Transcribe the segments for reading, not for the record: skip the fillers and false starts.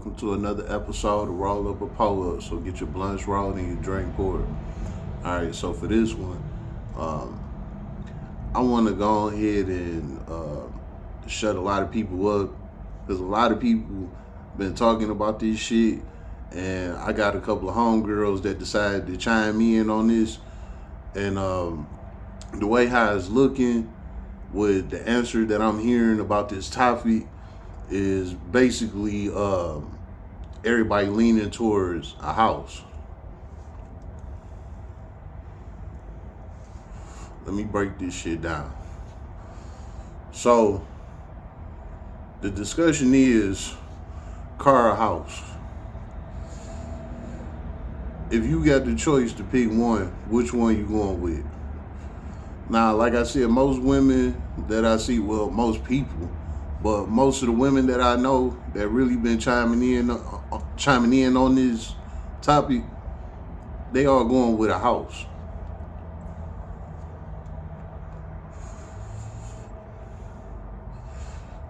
welcome to another episode of Roll Up or Pull Up. So get your blunts rolled and your drink poured. Alright, so for this one, I want to go ahead and shut a lot of people up because a lot of people been talking about this shit, and I got a couple of homegirls that decided to chime in on this, and the way how it's looking with the answer that I'm hearing about this topic is basically everybody leaning towards a house. Let me break this shit down. So the discussion is car or house. If you got the choice to pick one, which one you going with? Now, like I said, most women that I see, well, most people, but most of the women that I know that really been chiming in on this topic, they are going with a house.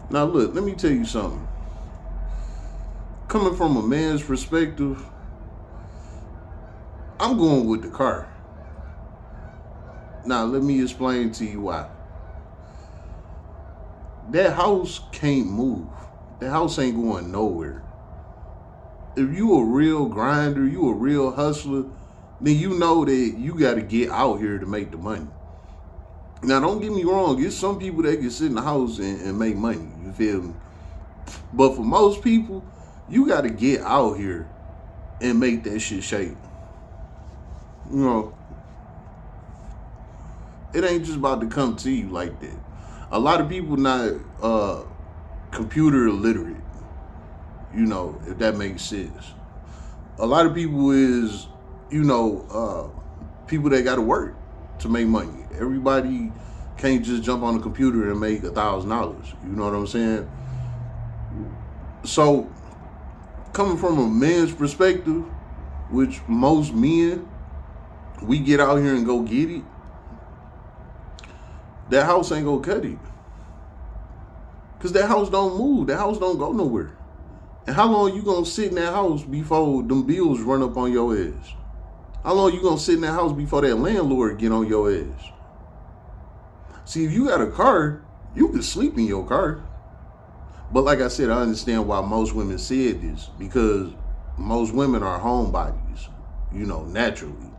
Now, look, let me tell you something. Coming from a man's perspective, I'm going with the car. Now, let me explain to you why. That house can't move. That house ain't going nowhere. If you a real grinder, you a real hustler, then you know that you got to get out here to make the money. Now, don't get me wrong. There's some people that can sit in the house and make money. You feel me? But for most people, you got to get out here and make that shit shake. You know, it ain't just about to come to you like that. A lot of people not computer illiterate, you know, if that makes sense. A lot of people is, people that got to work to make money. Everybody can't just jump on the computer and make $1,000. You know what I'm saying? So, coming from a man's perspective, which most men, we get out here and go get it, that house ain't gonna cut it. Because that house don't move. That house don't go nowhere. And how long you gonna sit in that house before them bills run up on your ass? How long you gonna sit in that house before that landlord get on your ass? See, if you got a car, you can sleep in your car. But like I said, I understand why most women said this, because most women are homebodies, naturally.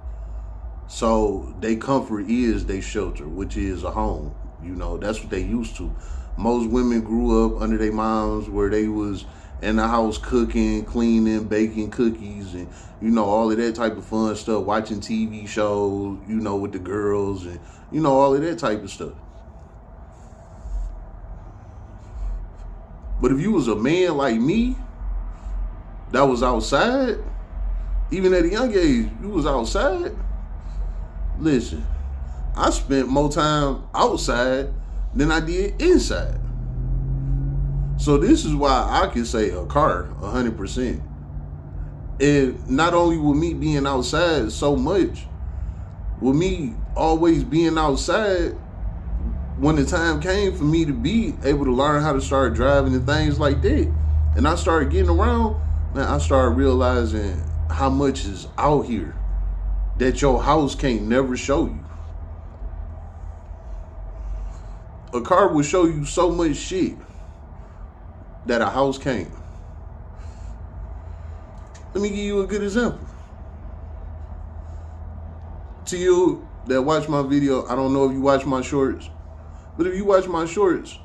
So they comfort is they shelter, which is a home. That's what they used to. Most women grew up under their moms where they was in the house cooking, cleaning, baking cookies, and all of that type of fun stuff, watching TV shows, with the girls, and all of that type of stuff. But if you was a man like me that was outside, even at a young age, you was outside. Listen, I spent more time outside than I did inside. So this is why I can say a car 100%. And not only with me being outside so much, with me always being outside, when the time came for me to be able to learn how to start driving and things like that, and I started getting around, man, I started realizing how much is out here that your house can't never show you. A car will show you so much shit that a house can't. Let me give you a good example. To you that watch my video, I don't know if you watch my shorts, but if you watch my shorts,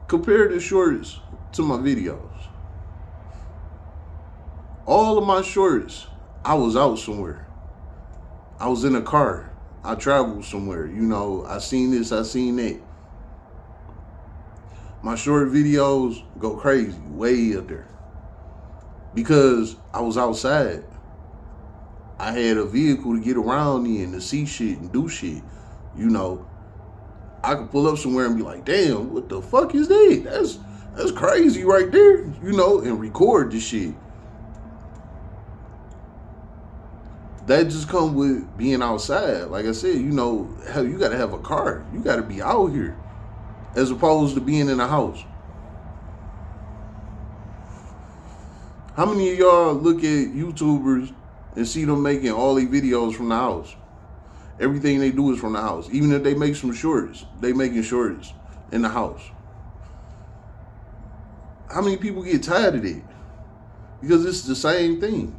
compare the shorts to my videos. All of my shorts, I was out somewhere. I was in a car. I traveled somewhere. I seen this, I seen that. My short videos go crazy, way up there. Because I was outside. I had a vehicle to get around in, to see shit and do shit. I could pull up somewhere and be like, damn, what the fuck is that? That's crazy right there, and record the shit. That just come with being outside. Like I said, hell, you got to have a car. You got to be out here as opposed to being in a house. How many of y'all look at YouTubers and see them making all their videos from the house? Everything they do is from the house. Even if they make some shorts, they making shorts in the house. How many people get tired of it? Because it's the same thing.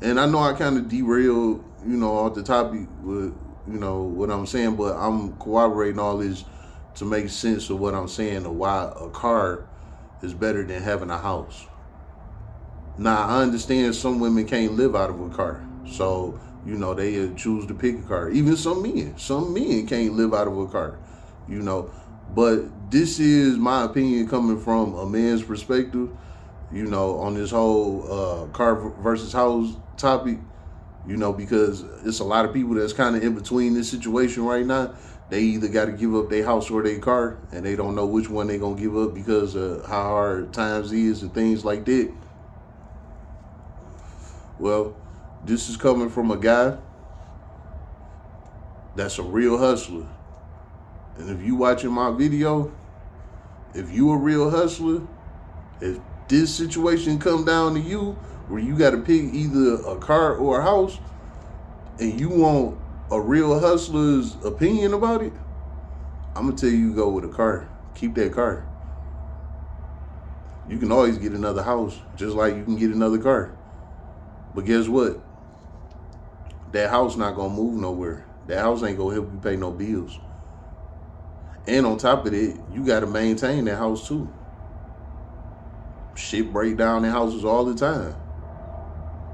And I know I kind of derailed, off the topic with, what I'm saying, but I'm corroborating all this to make sense of what I'm saying, of why a car is better than having a house. Now, I understand some women can't live out of a car. So, they choose to pick a car. Even some men can't live out of a car, But this is my opinion coming from a man's perspective, on this whole car versus house topic, because it's a lot of people that's kind of in between this situation right now. They either got to give up their house or their car, and they don't know which one they're going to give up because of how hard times is and things like that. Well, this is coming from a guy that's a real hustler. And if you watching my video, if you a real hustler, if this situation come down to you where you got to pick either a car or a house, and you want a real hustler's opinion about it, I'm going to tell you go with a car. Keep that car. You can always get another house, just like you can get another car. But guess what? That house not going to move nowhere. That house ain't going to help you pay no bills. And on top of it, you got to maintain that house too. Shit break down in houses all the time.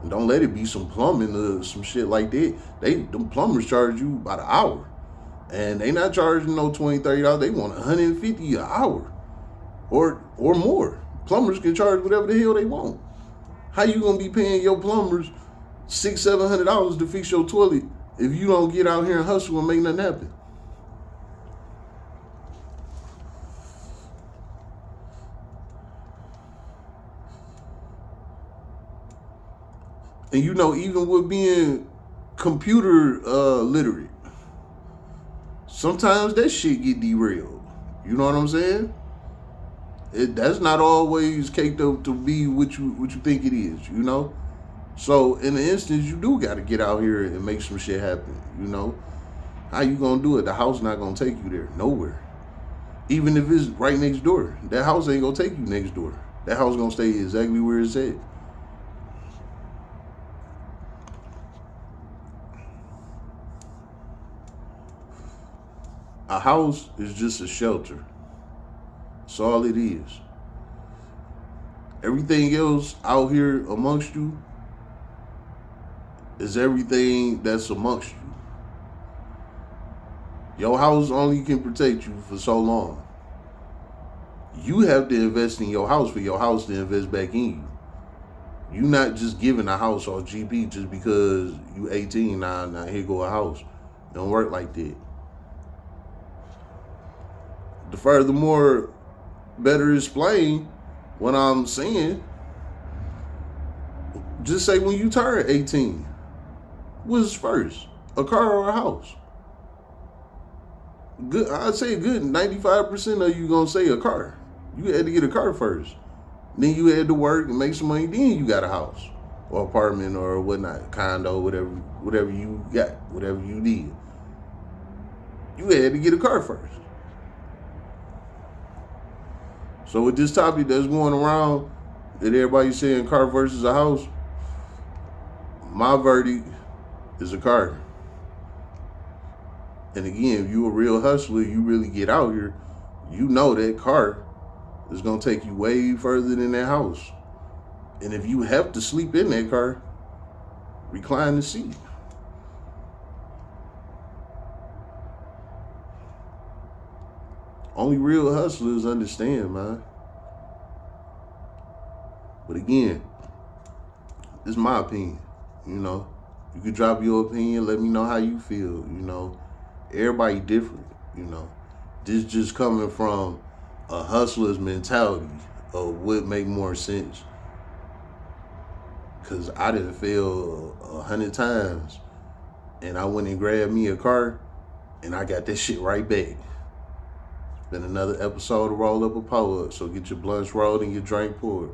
And don't let it be some plumbing or some shit like that. Them plumbers charge you by the hour. And they not charging no $20, $30. They want $150 an hour or more. Plumbers can charge whatever the hell they want. How you gonna be paying your plumbers $600, $700 to fix your toilet if you don't get out here and hustle and make nothing happen? And even with being computer literate, sometimes that shit get derailed. You know what I'm saying? That's not always caked up to be what you think it is, So in the instance, you do got to get out here and make some shit happen, How you gonna do it? The house not gonna take you there, nowhere. Even if it's right next door, that house ain't gonna take you next door. That house gonna stay exactly where it's at. A house is just a shelter. That's all it is. Everything else out here amongst you is everything that's amongst you. Your house only can protect you for so long. You have to invest in your house for your house to invest back in you. You not just giving a house or GP just because you 18 now here go a house. It don't work like that. The furthermore, better explain what I'm saying, just say when you turn 18, what's first, a car or a house? I'd say a good 95% of you gonna say a car. You had to get a car first. Then you had to work and make some money, then you got a house or apartment or whatnot, condo, whatever you got, whatever you need. You had to get a car first. So with this topic that's going around, that everybody's saying car versus a house, my verdict is a car. And again, if you a real hustler, you really get out here, that car is going to take you way further than that house. And if you have to sleep in that car, recline the seat. Only real hustlers understand, man. But again, it's my opinion, You can drop your opinion, let me know how you feel, Everybody different, This just coming from a hustler's mentality of what make more sense. Because I didn't fail 100 times, and I went and grabbed me a car, and I got that shit right back. Been another episode of Roll Up a Power Up, so get your blunts rolled and your drink poured.